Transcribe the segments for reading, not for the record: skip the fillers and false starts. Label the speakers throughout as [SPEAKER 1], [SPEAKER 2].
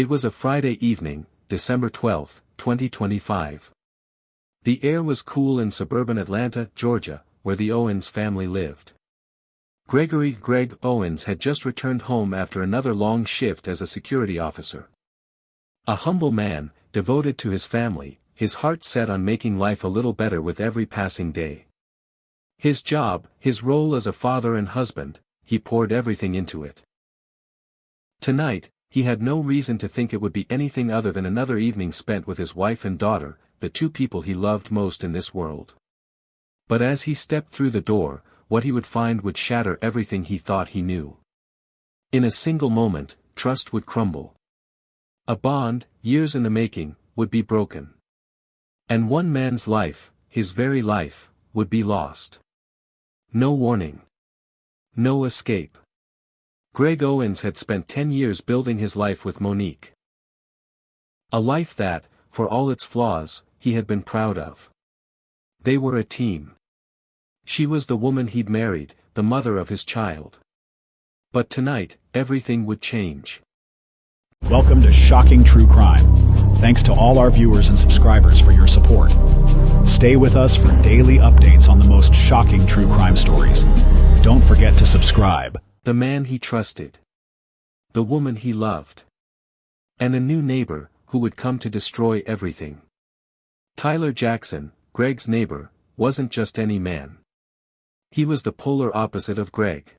[SPEAKER 1] It was a Friday evening, December 12, 2025. The air was cool in suburban Atlanta, Georgia, where the Owens family lived. Greg Owens had just returned home after another long shift as a security officer. A humble man, devoted to his family, his heart set on making life a little better with every passing day. His job, his role as a father and husband, he poured everything into it. Tonight, he had no reason to think it would be anything other than another evening spent with his wife and daughter, the two people he loved most in this world. But as he stepped through the door, what he would find would shatter everything he thought he knew. In a single moment, trust would crumble. A bond, years in the making, would be broken. And one man's life, his very life, would be lost. No warning. No escape. Greg Owens had spent 10 years building his life with Monique. A life that, for all its flaws, he had been proud of. They were a team. She was the woman he'd married, the mother of his child. But tonight, everything would change.
[SPEAKER 2] Welcome to Shocking True Crime. Thanks to all our viewers and subscribers for your support. Stay with us for daily updates on the most shocking true crime stories. Don't forget to subscribe.
[SPEAKER 1] The man he trusted. The woman he loved. And a new neighbor, who would come to destroy everything. Tyler Jackson, Greg's neighbor, wasn't just any man. He was the polar opposite of Greg.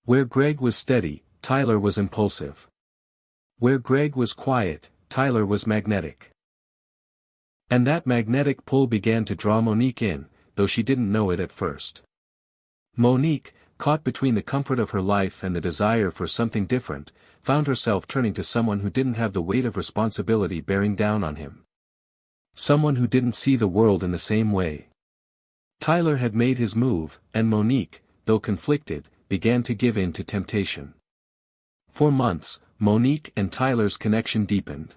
[SPEAKER 1] Where Greg was steady, Tyler was impulsive. Where Greg was quiet, Tyler was magnetic. And that magnetic pull began to draw Monique in, though she didn't know it at first. Monique, caught between the comfort of her life and the desire for something different, found herself turning to someone who didn't have the weight of responsibility bearing down on him. Someone who didn't see the world in the same way. Tyler had made his move, and Monique, though conflicted, began to give in to temptation. For months, Monique and Tyler's connection deepened.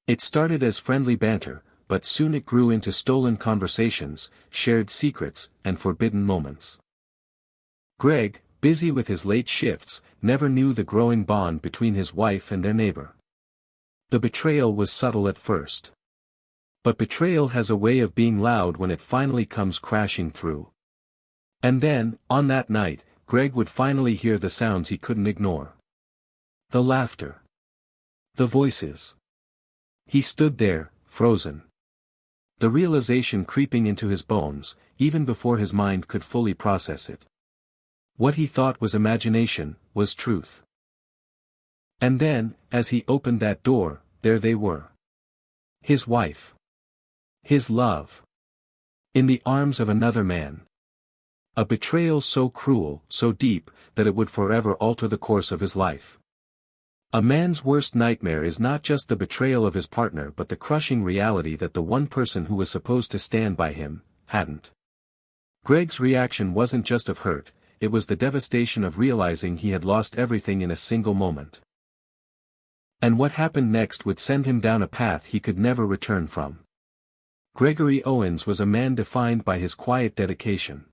[SPEAKER 1] It started as friendly banter, but soon it grew into stolen conversations, shared secrets, and forbidden moments. Greg, busy with his late shifts, never knew the growing bond between his wife and their neighbor. The betrayal was subtle at first. But betrayal has a way of being loud when it finally comes crashing through. And then, on that night, Greg would finally hear the sounds he couldn't ignore. The laughter. The voices. He stood there, frozen. The realization creeping into his bones, even before his mind could fully process it. What he thought was imagination, was truth. And then, as he opened that door, there they were. His wife. His love. In the arms of another man. A betrayal so cruel, so deep, that it would forever alter the course of his life. A man's worst nightmare is not just the betrayal of his partner but the crushing reality that the one person who was supposed to stand by him, hadn't. Greg's reaction wasn't just of hurt, it was the devastation of realizing he had lost everything in a single moment. And what happened next would send him down a path he could never return from. Gregory Owens was a man defined by his quiet dedication.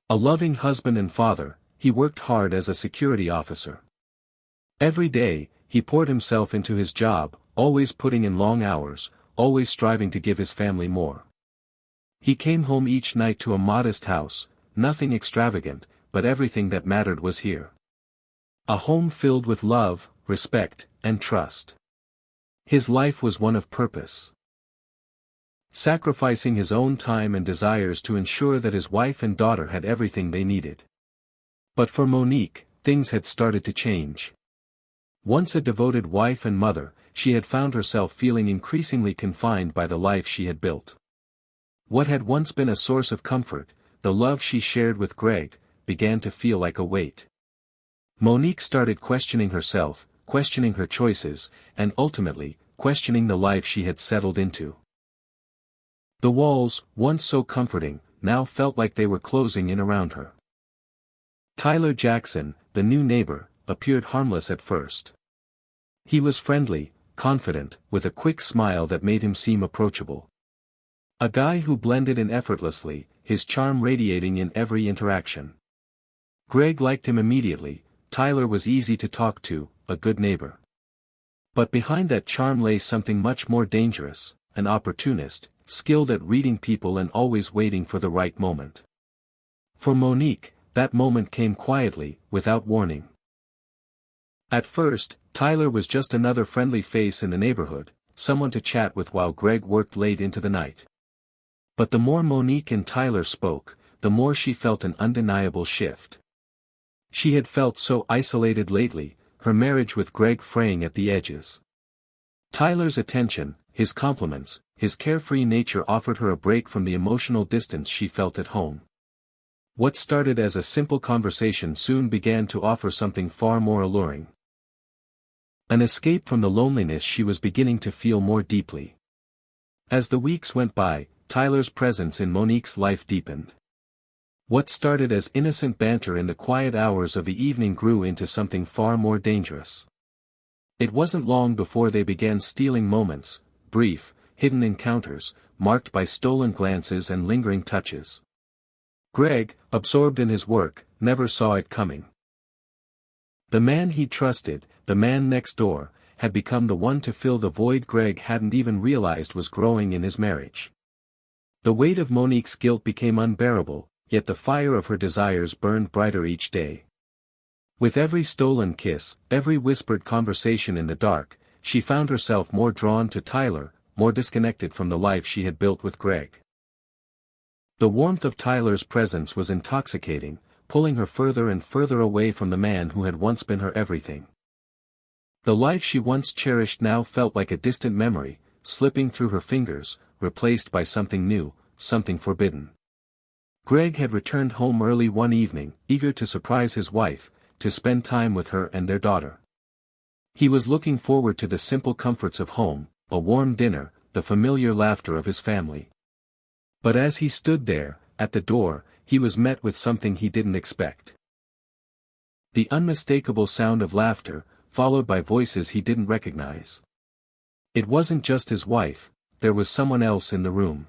[SPEAKER 1] A loving husband and father, he worked hard as a security officer. Every day, he poured himself into his job, always putting in long hours, always striving to give his family more. He came home each night to a modest house, nothing extravagant, but everything that mattered was here. A home filled with love, respect, and trust. His life was one of purpose. Sacrificing his own time and desires to ensure that his wife and daughter had everything they needed. But for Monique, things had started to change. Once a devoted wife and mother, she had found herself feeling increasingly confined by the life she had built. What had once been a source of comfort, the love she shared with Greg, began to feel like a weight. Monique started questioning herself, questioning her choices, and ultimately, questioning the life she had settled into. The walls, once so comforting, now felt like they were closing in around her. Tyler Jackson, the new neighbor, appeared harmless at first. He was friendly, confident, with a quick smile that made him seem approachable. A guy who blended in effortlessly, his charm radiating in every interaction. Greg liked him immediately. Tyler was easy to talk to, a good neighbor. But behind that charm lay something much more dangerous, an opportunist, skilled at reading people and always waiting for the right moment. For Monique, that moment came quietly, without warning. At first, Tyler was just another friendly face in the neighborhood, someone to chat with while Greg worked late into the night. But the more Monique and Tyler spoke, the more she felt an undeniable shift. She had felt so isolated lately, her marriage with Greg fraying at the edges. Tyler's attention, his compliments, his carefree nature offered her a break from the emotional distance she felt at home. What started as a simple conversation soon began to offer something far more alluring. An escape from the loneliness she was beginning to feel more deeply. As the weeks went by, Tyler's presence in Monique's life deepened. What started as innocent banter in the quiet hours of the evening grew into something far more dangerous. It wasn't long before they began stealing moments, brief, hidden encounters, marked by stolen glances and lingering touches. Greg, absorbed in his work, never saw it coming. The man he trusted, the man next door, had become the one to fill the void Greg hadn't even realized was growing in his marriage. The weight of Monique's guilt became unbearable, yet the fire of her desires burned brighter each day. With every stolen kiss, every whispered conversation in the dark, she found herself more drawn to Tyler, more disconnected from the life she had built with Greg. The warmth of Tyler's presence was intoxicating, pulling her further and further away from the man who had once been her everything. The life she once cherished now felt like a distant memory, slipping through her fingers, replaced by something new, something forbidden. Greg had returned home early one evening, eager to surprise his wife, to spend time with her and their daughter. He was looking forward to the simple comforts of home, a warm dinner, the familiar laughter of his family. But as he stood there, at the door, he was met with something he didn't expect. The unmistakable sound of laughter, followed by voices he didn't recognize. It wasn't just his wife, there was someone else in the room.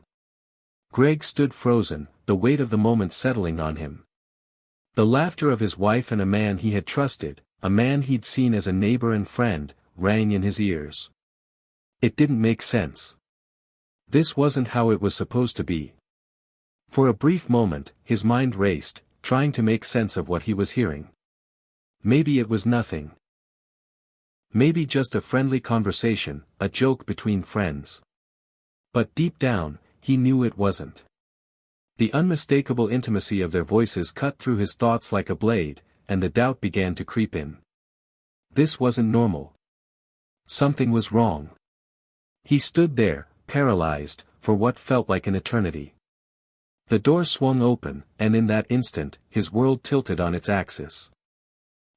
[SPEAKER 1] Greg stood frozen, the weight of the moment settling on him. The laughter of his wife and a man he had trusted, a man he'd seen as a neighbor and friend, rang in his ears. It didn't make sense. This wasn't how it was supposed to be. For a brief moment, his mind raced, trying to make sense of what he was hearing. Maybe it was nothing. Maybe just a friendly conversation, a joke between friends. But deep down, he knew it wasn't. The unmistakable intimacy of their voices cut through his thoughts like a blade, and the doubt began to creep in. This wasn't normal. Something was wrong. He stood there, paralyzed, for what felt like an eternity. The door swung open, and in that instant, his world tilted on its axis.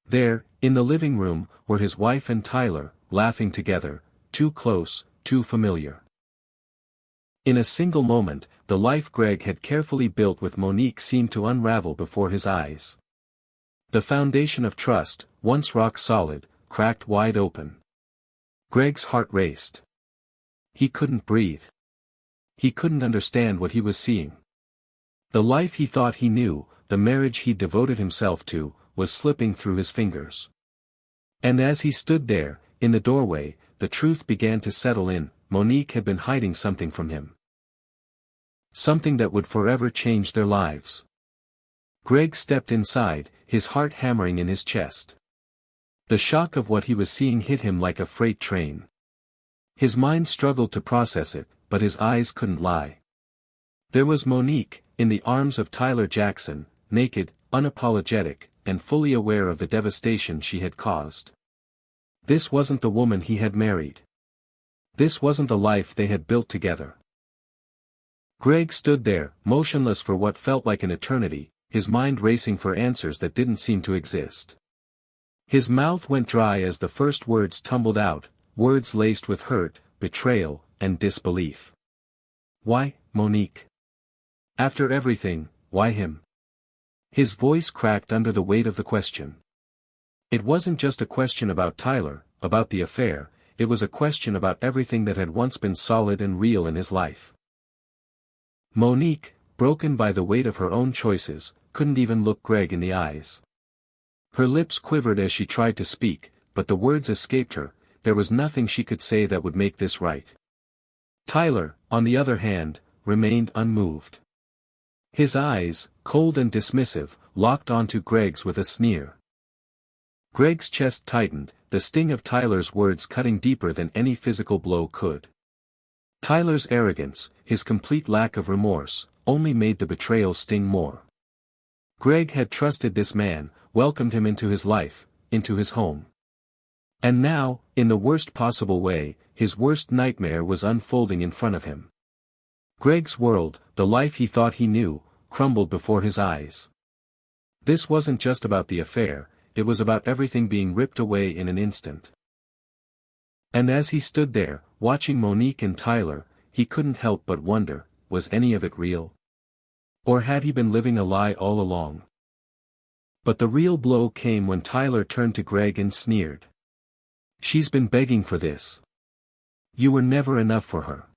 [SPEAKER 1] There, in the living room, were his wife and Tyler, laughing together, too close, too familiar. In a single moment, the life Greg had carefully built with Monique seemed to unravel before his eyes. The foundation of trust, once rock solid, cracked wide open. Greg's heart raced. He couldn't breathe. He couldn't understand what he was seeing. The life he thought he knew, the marriage he'd devoted himself to, was slipping through his fingers. And as he stood there, in the doorway, the truth began to settle in. Monique had been hiding something from him. Something that would forever change their lives. Greg stepped inside, his heart hammering in his chest. The shock of what he was seeing hit him like a freight train. His mind struggled to process it, but his eyes couldn't lie. There was Monique, in the arms of Tyler Jackson, naked, unapologetic, and fully aware of the devastation she had caused. This wasn't the woman he had married. This wasn't the life they had built together. Greg stood there, motionless for what felt like an eternity, his mind racing for answers that didn't seem to exist. His mouth went dry as the first words tumbled out, words laced with hurt, betrayal, and disbelief. Why, Monique? After everything, why him? His voice cracked under the weight of the question. It wasn't just a question about Tyler, about the affair, it was a question about everything that had once been solid and real in his life. Monique, broken by the weight of her own choices, couldn't even look Greg in the eyes. Her lips quivered as she tried to speak, but the words escaped her, there was nothing she could say that would make this right. Tyler, on the other hand, remained unmoved. His eyes, cold and dismissive, locked onto Greg's with a sneer. Greg's chest tightened, the sting of Tyler's words cutting deeper than any physical blow could. Tyler's arrogance, his complete lack of remorse, only made the betrayal sting more. Greg had trusted this man, welcomed him into his life, into his home. And now, in the worst possible way, his worst nightmare was unfolding in front of him. Greg's world, the life he thought he knew, crumbled before his eyes. This wasn't just about the affair, it was about everything being ripped away in an instant. And as he stood there, watching Monique and Tyler, he couldn't help but wonder, was any of it real? Or had he been living a lie all along? But the real blow came when Tyler turned to Greg and sneered. "She's been begging for this. You were never enough for her."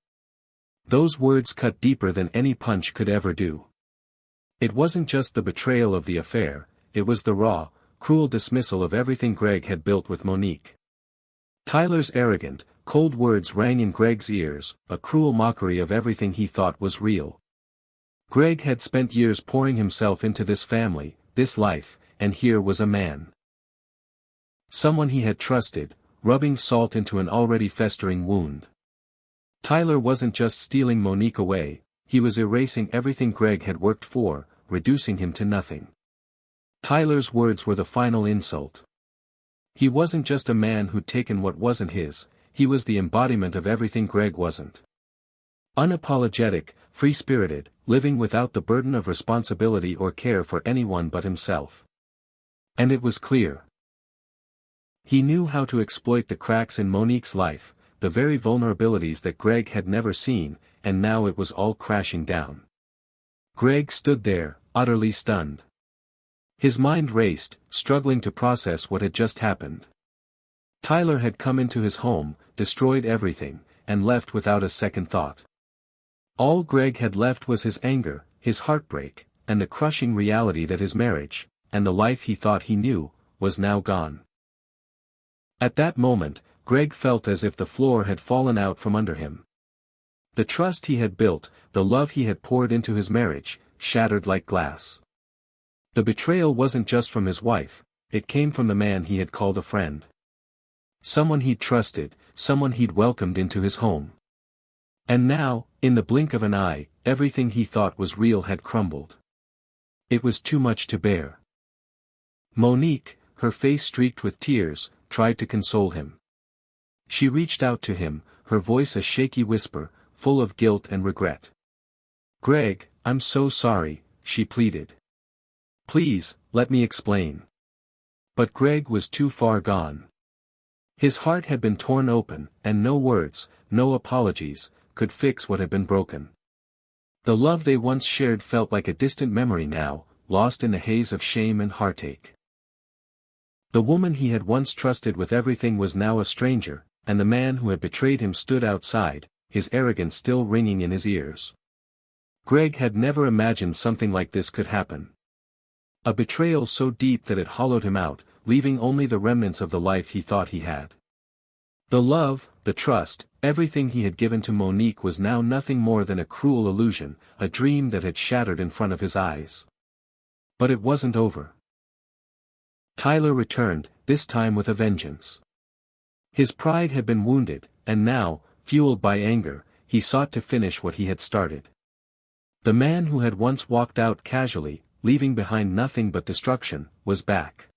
[SPEAKER 1] Those words cut deeper than any punch could ever do. It wasn't just the betrayal of the affair, it was the raw, cruel dismissal of everything Greg had built with Monique. Tyler's arrogant, cold words rang in Greg's ears, a cruel mockery of everything he thought was real. Greg had spent years pouring himself into this family, this life, and here was a man. Someone he had trusted, rubbing salt into an already festering wound. Tyler wasn't just stealing Monique away, he was erasing everything Greg had worked for, reducing him to nothing. Tyler's words were the final insult. He wasn't just a man who'd taken what wasn't his, he was the embodiment of everything Greg wasn't. Unapologetic, free-spirited, living without the burden of responsibility or care for anyone but himself. And it was clear. He knew how to exploit the cracks in Monique's life, the very vulnerabilities that Greg had never seen, and now it was all crashing down. Greg stood there, utterly stunned. His mind raced, struggling to process what had just happened. Tyler had come into his home, destroyed everything, and left without a second thought. All Greg had left was his anger, his heartbreak, and the crushing reality that his marriage, and the life he thought he knew, was now gone. At that moment, Greg felt as if the floor had fallen out from under him. The trust he had built, the love he had poured into his marriage, shattered like glass. The betrayal wasn't just from his wife, it came from the man he had called a friend. Someone he'd trusted, someone he'd welcomed into his home. And now, in the blink of an eye, everything he thought was real had crumbled. It was too much to bear. Monique, her face streaked with tears, tried to console him. She reached out to him, her voice a shaky whisper, full of guilt and regret. "Greg, I'm so sorry," she pleaded. "Please, let me explain." But Greg was too far gone. His heart had been torn open, and no words, no apologies, could fix what had been broken. The love they once shared felt like a distant memory now, lost in a haze of shame and heartache. The woman he had once trusted with everything was now a stranger, and the man who had betrayed him stood outside, his arrogance still ringing in his ears. Greg had never imagined something like this could happen. A betrayal so deep that it hollowed him out, leaving only the remnants of the life he thought he had. The love, the trust, everything he had given to Monique was now nothing more than a cruel illusion, a dream that had shattered in front of his eyes. But it wasn't over. Tyler returned, this time with a vengeance. His pride had been wounded, and now, fueled by anger, he sought to finish what he had started. The man who had once walked out casually, leaving behind nothing but destruction, was back.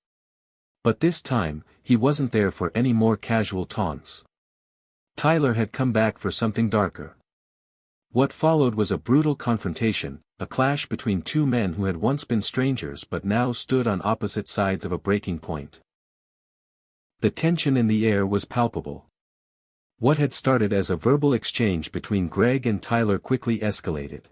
[SPEAKER 1] But this time, he wasn't there for any more casual taunts. Tyler had come back for something darker. What followed was a brutal confrontation, a clash between two men who had once been strangers but now stood on opposite sides of a breaking point. The tension in the air was palpable. What had started as a verbal exchange between Greg and Tyler quickly escalated.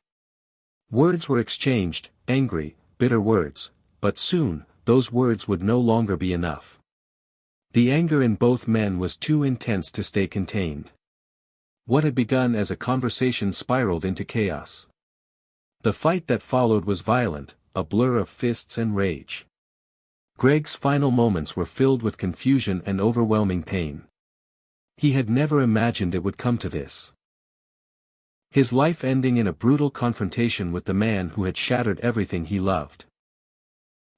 [SPEAKER 1] Words were exchanged, angry, bitter words, but soon, those words would no longer be enough. The anger in both men was too intense to stay contained. What had begun as a conversation spiraled into chaos. The fight that followed was violent, a blur of fists and rage. Greg's final moments were filled with confusion and overwhelming pain. He had never imagined it would come to this. His life ending in a brutal confrontation with the man who had shattered everything he loved.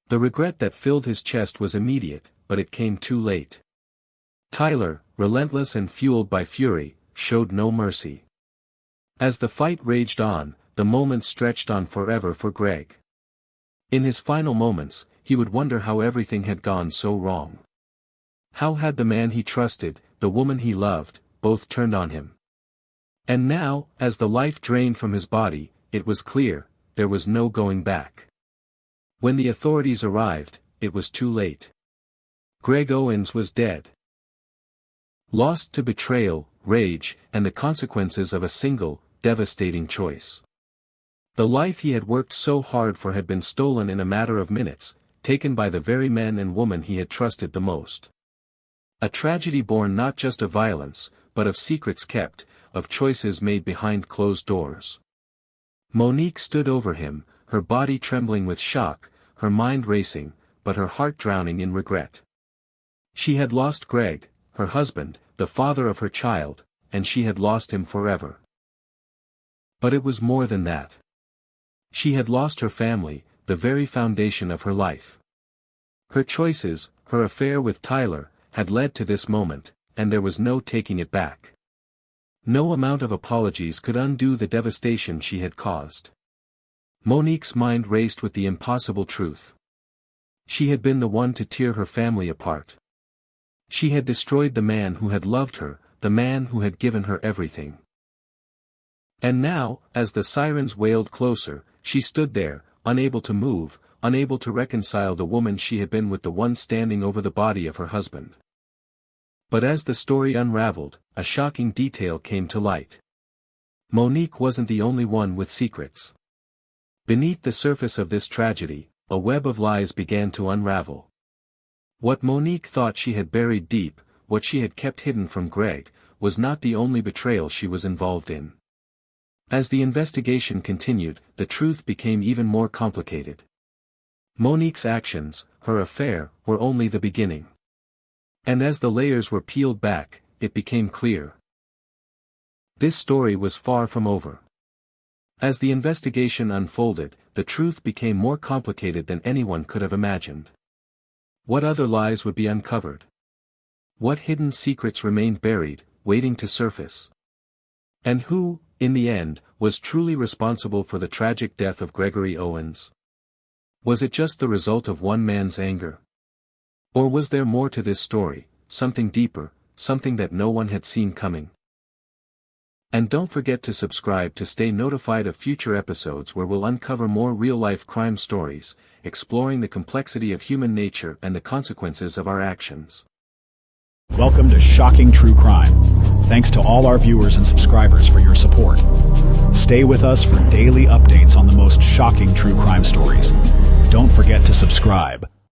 [SPEAKER 1] The regret that filled his chest was immediate, but it came too late. Tyler, relentless and fueled by fury, showed no mercy. As the fight raged on, the moments stretched on forever for Greg. In his final moments, he would wonder how everything had gone so wrong. How had the man he trusted, the woman he loved, both turned on him? And now, as the life drained from his body, it was clear, there was no going back. When the authorities arrived, it was too late. Greg Owens was dead. Lost to betrayal, rage, and the consequences of a single, devastating choice. The life he had worked so hard for had been stolen in a matter of minutes, taken by the very men and woman he had trusted the most. A tragedy born not just of violence, but of secrets kept, of choices made behind closed doors. Monique stood over him, her body trembling with shock, her mind racing, but her heart drowning in regret. She had lost Greg, her husband, the father of her child, and she had lost him forever. But it was more than that. She had lost her family, the very foundation of her life. Her choices, her affair with Tyler, had led to this moment, and there was no taking it back. No amount of apologies could undo the devastation she had caused. Monique's mind raced with the impossible truth. She had been the one to tear her family apart. She had destroyed the man who had loved her, the man who had given her everything. And now, as the sirens wailed closer, she stood there, unable to move, unable to reconcile the woman she had been with the one standing over the body of her husband. But as the story unraveled, a shocking detail came to light. Monique wasn't the only one with secrets. Beneath the surface of this tragedy, a web of lies began to unravel. What Monique thought she had buried deep, what she had kept hidden from Greg, was not the only betrayal she was involved in. As the investigation continued, the truth became even more complicated. Monique's actions, her affair, were only the beginning. And as the layers were peeled back, it became clear. This story was far from over. As the investigation unfolded, the truth became more complicated than anyone could have imagined. What other lies would be uncovered? What hidden secrets remained buried, waiting to surface? And who, in the end, was truly responsible for the tragic death of Gregory Owens? Was it just the result of one man's anger? Or was there more to this story, something deeper, something that no one had seen coming? And don't forget to subscribe to stay notified of future episodes where we'll uncover more real-life crime stories, exploring the complexity of human nature and the consequences of our actions.
[SPEAKER 2] Welcome to Shocking True Crime. Thanks to all our viewers and subscribers for your support. Stay with us for daily updates on the most shocking true crime stories. Don't forget to subscribe.